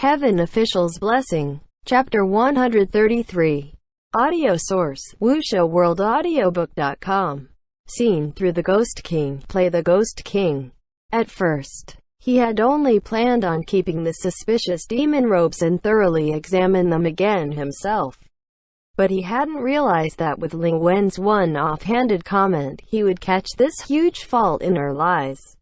Heaven Official's Blessing. Chapter 133. Audio source: WuShoWorldAudiobook.com. Seen through the Ghost King. Play the Ghost King. At first, he had only planned on keeping the suspicious demon robes and thoroughly examine them again himself. But he hadn't realized that with Ling Wen's one offhanded comment, he would catch this huge fault in her lies.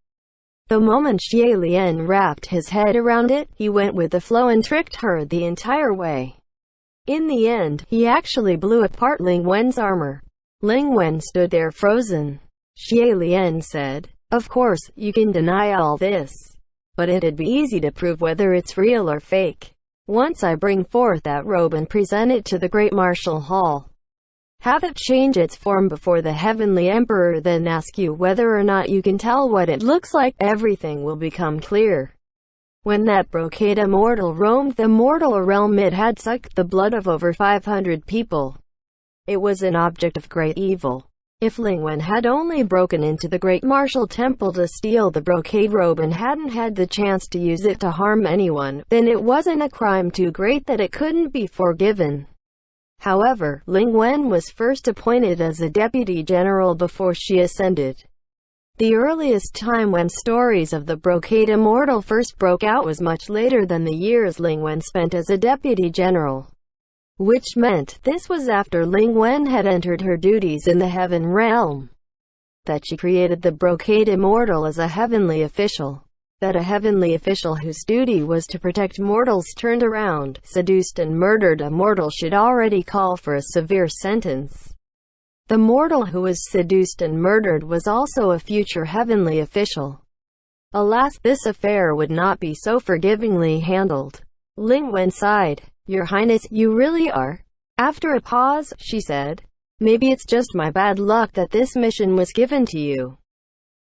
The moment Xie Lian wrapped his head around it, he went with the flow and tricked her the entire way. In the end, he actually blew apart Ling Wen's armor. Ling Wen stood there frozen. Xie Lian said, "Of course, you can deny all this. But it'd be easy to prove whether it's real or fake. Once I bring forth that robe and present it to the Great Martial Hall. Have it change its form before the Heavenly Emperor, then ask you whether or not you can tell what it looks like. Everything will become clear." When that brocade immortal roamed the mortal realm, it had sucked the blood of over 500 people. It was an object of great evil. If Ling Wen had only broken into the Great Martial Temple to steal the brocade robe and hadn't had the chance to use it to harm anyone, then it wasn't a crime too great that it couldn't be forgiven. However, Ling Wen was first appointed as a deputy general before she ascended. The earliest time when stories of the brocade immortal first broke out was much later than the years Ling Wen spent as a deputy general. Which meant, this was after Ling Wen had entered her duties in the heaven realm. That she created the brocade immortal as a heavenly official. That a heavenly official whose duty was to protect mortals turned around, seduced and murdered a mortal should already call for a severe sentence. The mortal who was seduced and murdered was also a future heavenly official. Alas, this affair would not be so forgivingly handled. Ling Wen sighed. "Your Highness, you really are?" After a pause, she said, "Maybe it's just my bad luck that this mission was given to you.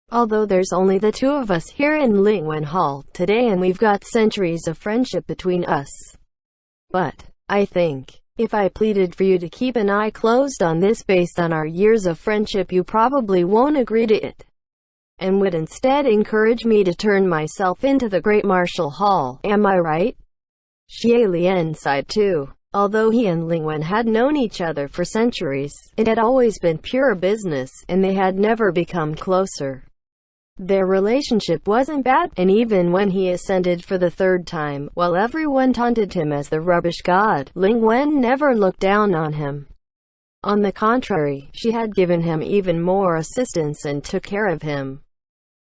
Although there's only the two of us here in Ling Wen Hall today and we've got centuries of friendship between us. But I think, if I pleaded for you to keep an eye closed on this based on our years of friendship, you probably won't agree to it, and would instead encourage me to turn myself into the Great Martial Hall. Am I right?" Xie Lian sighed too. Although he and Ling Wen had known each other for centuries, it had always been pure business, and they had never become closer. Their relationship wasn't bad, and even when he ascended for the third time, while everyone taunted him as the rubbish god, Ling Wen never looked down on him. On the contrary, she had given him even more assistance and took care of him.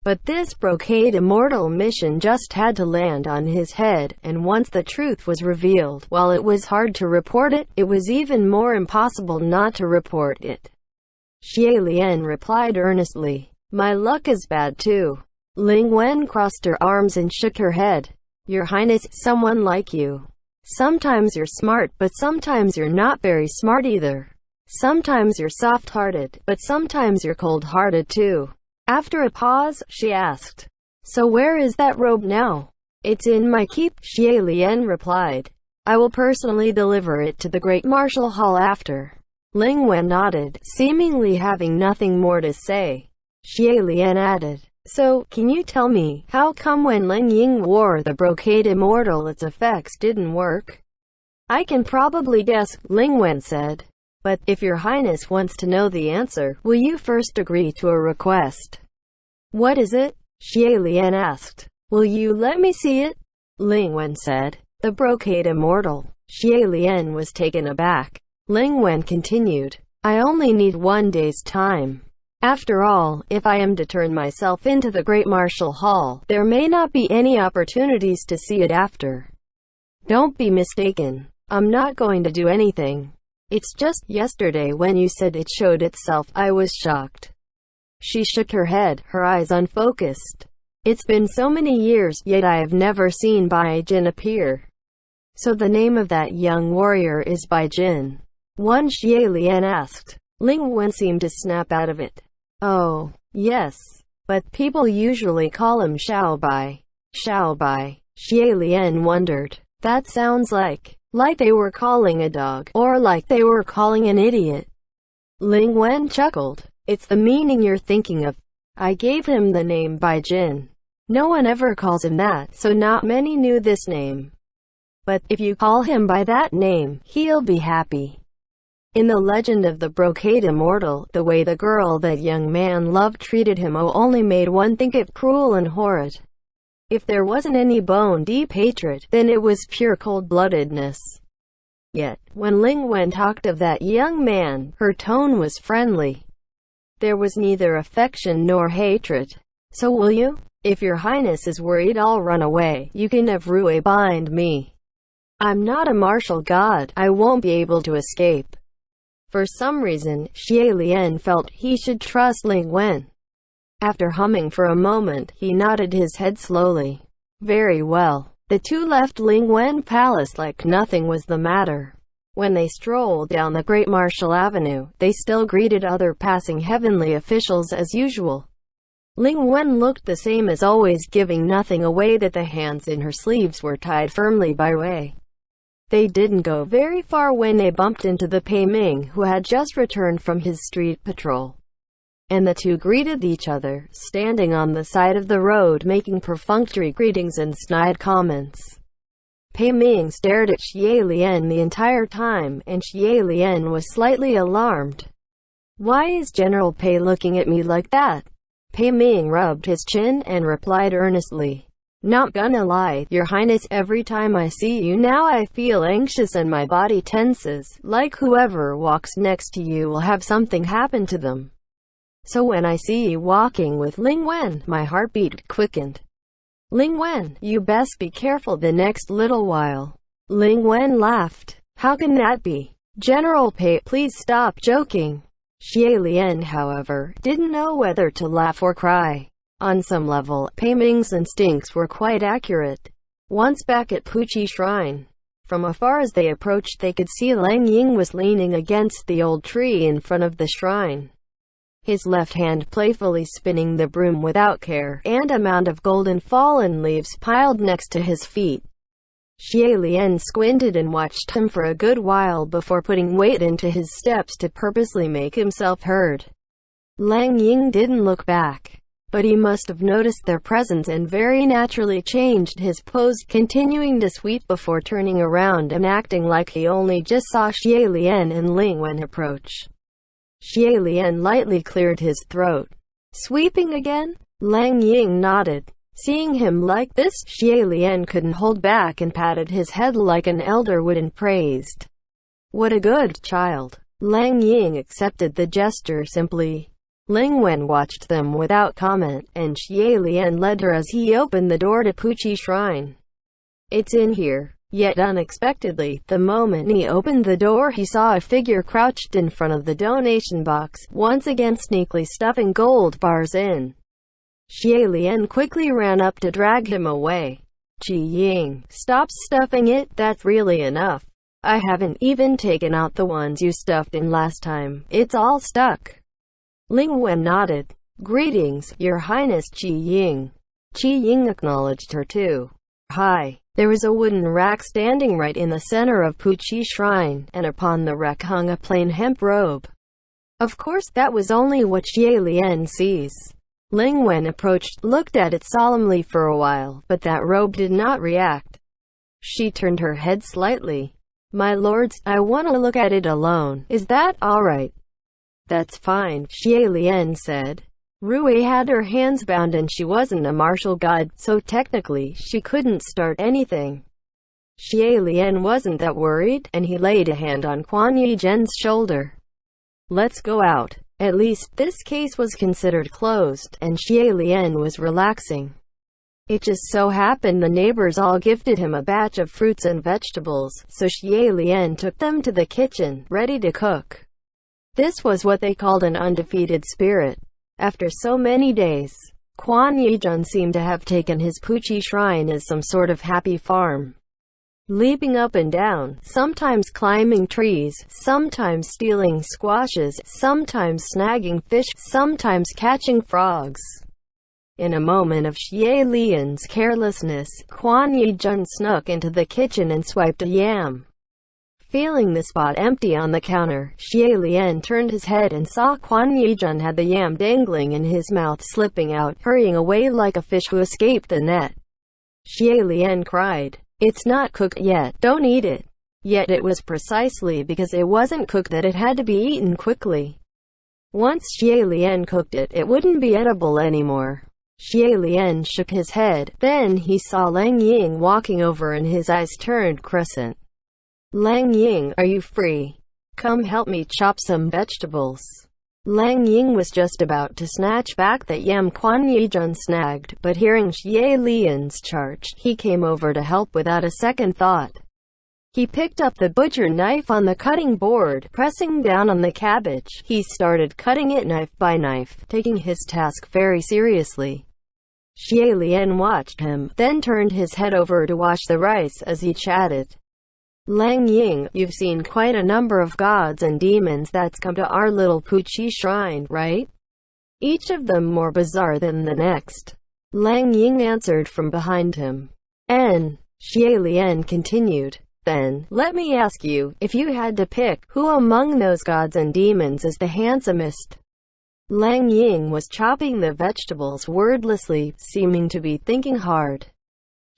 But this brocade immortal mission just had to land on his head, and once the truth was revealed, while it was hard to report it, it was even more impossible not to report it. Xie Lian replied earnestly, "My luck is bad too." Ling Wen crossed her arms and shook her head. "Your Highness, someone like you. Sometimes you're smart, but sometimes you're not very smart either. Sometimes you're soft-hearted, but sometimes you're cold-hearted too." After a pause, she asked, "So where is that robe now?" "It's in my keep," Xie Lian replied. "I will personally deliver it to the Great Martial Hall after." Ling Wen nodded, seemingly having nothing more to say. Xie Lian added, "So, can you tell me, how come when Ling Ying wore the brocade immortal its effects didn't work?" "I can probably guess," Ling Wen said. "But, if your Highness wants to know the answer, will you first agree to a request?" "What is it?" Xie Lian asked. "Will you let me see it?" Ling Wen said. "The brocade immortal." Xie Lian was taken aback. Ling Wen continued, "I only need 1 day's time. After all, if I am to turn myself into the Great Martial Hall, there may not be any opportunities to see it after. Don't be mistaken. I'm not going to do anything. It's just, yesterday when you said it showed itself, I was shocked." She shook her head, her eyes unfocused. "It's been so many years, yet I have never seen Bai Jin appear." "So the name of that young warrior is Bai Jin?" One Xie Lian asked. Ling Wen seemed to snap out of it. "Oh, yes. But people usually call him Xiao Bai." "Xiao Bai?" Xie Lian wondered. "That sounds like they were calling a dog, or like they were calling an idiot." Ling Wen chuckled. "It's the meaning you're thinking of. I gave him the name Bai Jin. No one ever calls him that, so not many knew this name. but if you call him by that name, he'll be happy. In the legend of the brocade immortal, the way the girl that young man loved treated him only made one think it cruel and horrid. If there wasn't any bone-deep hatred, then it was pure cold-bloodedness. Yet, when Ling Wen talked of that young man, her tone was friendly. There was neither affection nor hatred. So will you? If your highness is worried I'll run away. You can have Rui bind me. I'm not a martial god. I won't be able to escape. For some reason, Xie Lian felt he should trust Ling Wen. After humming for a moment, he nodded his head slowly. Very well. The two left Ling Wen Palace like nothing was the matter. When they strolled down the Great Martial Avenue, they still greeted other passing heavenly officials as usual. Ling Wen looked the same as always, giving nothing away that the hands in her sleeves were tied firmly by Wei. They didn't go very far when they bumped into the Pei Ming, who had just returned from his street patrol. And the two greeted each other, standing on the side of the road making perfunctory greetings and snide comments. Pei Ming stared at Xie Lian the entire time, and Xie Lian was slightly alarmed. Why is General Pei looking at me like that? Pei Ming rubbed his chin and replied earnestly. Not gonna lie, Your Highness, every time I see you now I feel anxious and my body tenses, like whoever walks next to you will have something happen to them. So when I see you walking with Ling Wen, my heartbeat quickened. Ling Wen, you best be careful the next little while. Ling Wen laughed. How can that be? General Pei, please stop joking. Xie Lian, however, didn't know whether to laugh or cry. On some level, Pei Ming's instincts were quite accurate. Once back at Puqi Shrine, from afar as they approached they could see Lang Ying was leaning against the old tree in front of the shrine. His left hand playfully spinning the broom without care, and a mound of golden fallen leaves piled next to his feet. Xie Lian squinted and watched him for a good while before putting weight into his steps to purposely make himself heard. Lang Ying didn't look back, but he must have noticed their presence and very naturally changed his pose, continuing to sweep before turning around and acting like he only just saw Xie Lian and Ling Wen approach. Xie Lian lightly cleared his throat. Sweeping again? Lang Ying nodded. Seeing him like this, Xie Lian couldn't hold back and patted his head like an elder would and praised. What a good child. Lang Ying accepted the gesture simply. Ling Wen watched them without comment, and Xie Lian led her as he opened the door to Puqi Shrine. It's in here. Yet unexpectedly, the moment he opened the door he saw a figure crouched in front of the donation box, once again sneakily stuffing gold bars in. Xie Lian quickly ran up to drag him away. Qi Ying, stop stuffing it, that's really enough. I haven't even taken out the ones you stuffed in last time, it's all stuck. Ling Wen nodded. Greetings, Your Highness Qi Ying. Qi Ying acknowledged her too. Hi. There was a wooden rack standing right in the center of Puqi Shrine, and upon the rack hung a plain hemp robe. Of course, that was only what Xie Lian sees. Ling Wen approached, looked at it solemnly for a while, but that robe did not react. She turned her head slightly. My lords, I want to look at it alone. Is that alright? That's fine, Xie Lian said. Rui had her hands bound and she wasn't a martial god, so technically, she couldn't start anything. Xie Lian wasn't that worried, and he laid a hand on Quan Yi Zhen's shoulder. Let's go out. At least, this case was considered closed, and Xie Lian was relaxing. It just so happened the neighbors all gifted him a batch of fruits and vegetables, so Xie Lian took them to the kitchen, ready to cook. This was what they called an undefeated spirit. After so many days, Quan Yi Zhen seemed to have taken his Puqi Shrine as some sort of happy farm. Leaping up and down, sometimes climbing trees, sometimes stealing squashes, sometimes snagging fish, sometimes catching frogs. In a moment of Xie Lian's carelessness, Quan Yi Zhen snuck into the kitchen and swiped a yam. Feeling the spot empty on the counter, Xie Lian turned his head and saw Quan Yi Zhen had the yam dangling in his mouth, slipping out, hurrying away like a fish who escaped the net. Xie Lian cried. It's not cooked yet, don't eat it. Yet it was precisely because it wasn't cooked that it had to be eaten quickly. Once Xie Lian cooked it, it wouldn't be edible anymore. Xie Lian shook his head. Then he saw Lang Ying walking over and his eyes turned crescent. Lang Ying, are you free? Come help me chop some vegetables. Lang Ying was just about to snatch back that yam Quan Yizhen snagged, but hearing Xie Lian's charge, he came over to help without a second thought. He picked up the butcher knife on the cutting board, pressing down on the cabbage. He started cutting it knife by knife, taking his task very seriously. Xie Lian watched him, then turned his head over to wash the rice as he chatted. Lang Ying, you've seen quite a number of gods and demons that's come to our little Puqi shrine, right? Each of them more bizarre than the next. Lang Ying answered from behind him. And Xie Lian continued, then, let me ask you, if you had to pick, who among those gods and demons is the handsomest? Lang Ying was chopping the vegetables wordlessly, seeming to be thinking hard.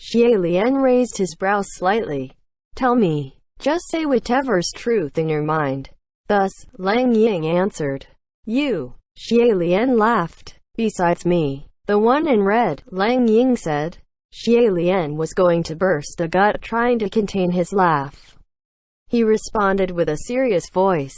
Xie Lian raised his brows slightly. Tell me. Just say whatever's truth in your mind. Thus, Lang Ying answered. You. Xie Lian laughed. Besides me. The one in red, Lang Ying said. Xie Lian was going to burst a gut trying to contain his laugh. He responded with a serious voice.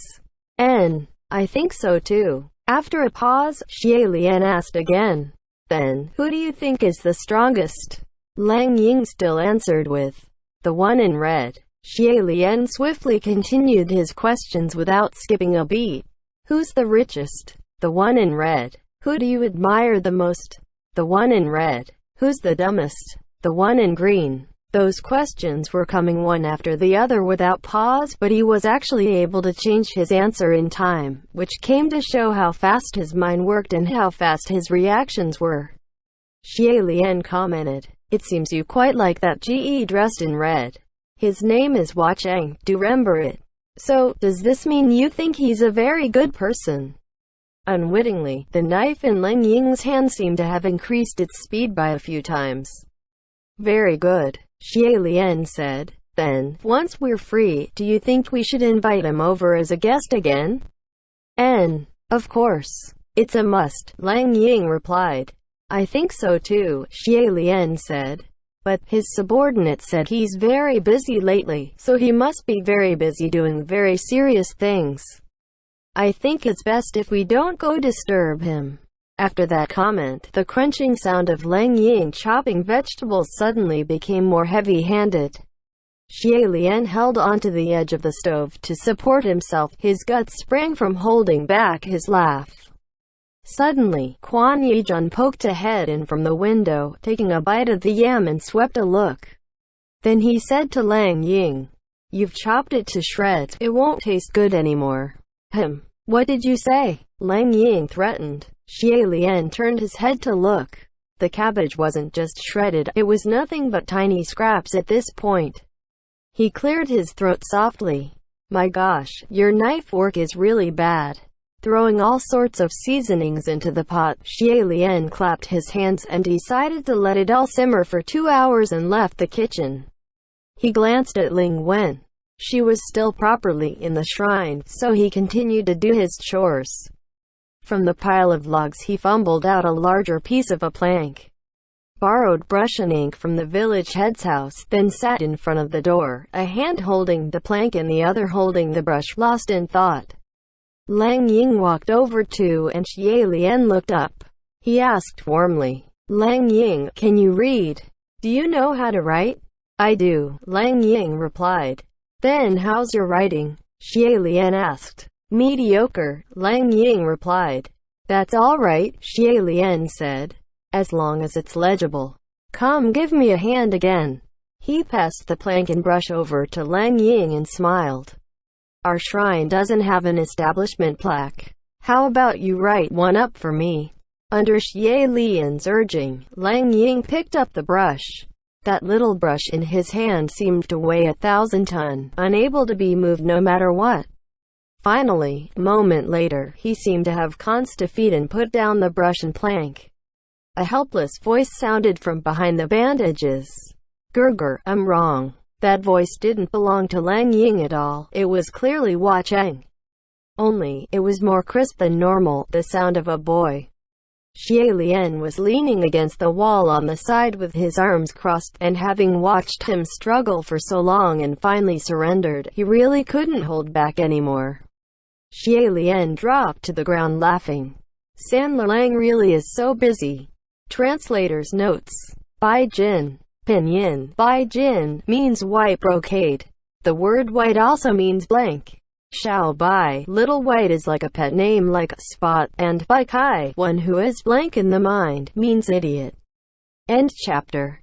I think so too. After a pause, Xie Lian asked again. Then, who do you think is the strongest? Lang Ying still answered with, the one in red. Xie Lian swiftly continued his questions without skipping a beat. Who's the richest? The one in red. Who do you admire the most? The one in red. Who's the dumbest? The one in green. Those questions were coming one after the other without pause, but he was actually able to change his answer in time, which came to show how fast his mind worked and how fast his reactions were. Xie Lian commented, it seems you quite like that GE dressed in red. His name is Hua Cheng, do remember it. So, does this mean you think he's a very good person? Unwittingly, the knife in Lang Ying's hand seemed to have increased its speed by a few times. Very good, Xie Lian said. Then, once we're free, do you think we should invite him over as a guest again? Of course. It's a must, Lang Ying replied. I think so too, Xie Lian said. But, his subordinate said he's very busy lately, so he must be very busy doing very serious things. I think it's best if we don't go disturb him. After that comment, the crunching sound of Lang Ying chopping vegetables suddenly became more heavy-handed. Xie Lian held onto the edge of the stove to support himself. His guts sprang from holding back his laugh. Suddenly, Quan Yizhen poked a head in from the window, taking a bite of the yam and swept a look. Then he said to Lang Ying, you've chopped it to shreds, it won't taste good anymore. What did you say? Lang Ying threatened. Xie Lian turned his head to look. The cabbage wasn't just shredded, it was nothing but tiny scraps at this point. He cleared his throat softly. My gosh, your knife work is really bad. Throwing all sorts of seasonings into the pot, Xie Lian clapped his hands and decided to let it all simmer for 2 hours and left the kitchen. He glanced at Ling Wen. She was still properly in the shrine, so he continued to do his chores. From the pile of logs he fumbled out a larger piece of a plank. Borrowed brush and ink from the village head's house, then sat in front of the door, a hand holding the plank and the other holding the brush, lost in thought. Lang Ying walked over too, and Xie Lian looked up. He asked warmly, Lang Ying, can you read? Do you know how to write? I do, Lang Ying replied. Then how's your writing? Xie Lian asked. Mediocre, Lang Ying replied. That's all right, Xie Lian said. As long as it's legible. Come give me a hand again. He passed the plank and brush over to Lang Ying and smiled. Our shrine doesn't have an establishment plaque. How about you write one up for me? Under Xie Lian's urging, Lang Ying picked up the brush. That little brush in his hand seemed to weigh 1,000 tons, unable to be moved no matter what. Finally, a moment later, he seemed to have cons feet and put down the brush and plank. A helpless voice sounded from behind the bandages. Gerger, I'm wrong. That voice didn't belong to Lang Ying at all. It was clearly Hua Cheng. Only, it was more crisp than normal, the sound of a boy. Xie Lian was leaning against the wall on the side with his arms crossed, and having watched him struggle for so long and finally surrendered, he really couldn't hold back anymore. Xie Lian dropped to the ground laughing. Sandler Lang really is so busy. Translator's notes. Bai Jin. Pinyin. Bai Jin means white brocade. The word white also means blank. Xiao Bai, little white, is like a pet name like Spot, and Bai Kai, one who is blank in the mind, means idiot. End chapter.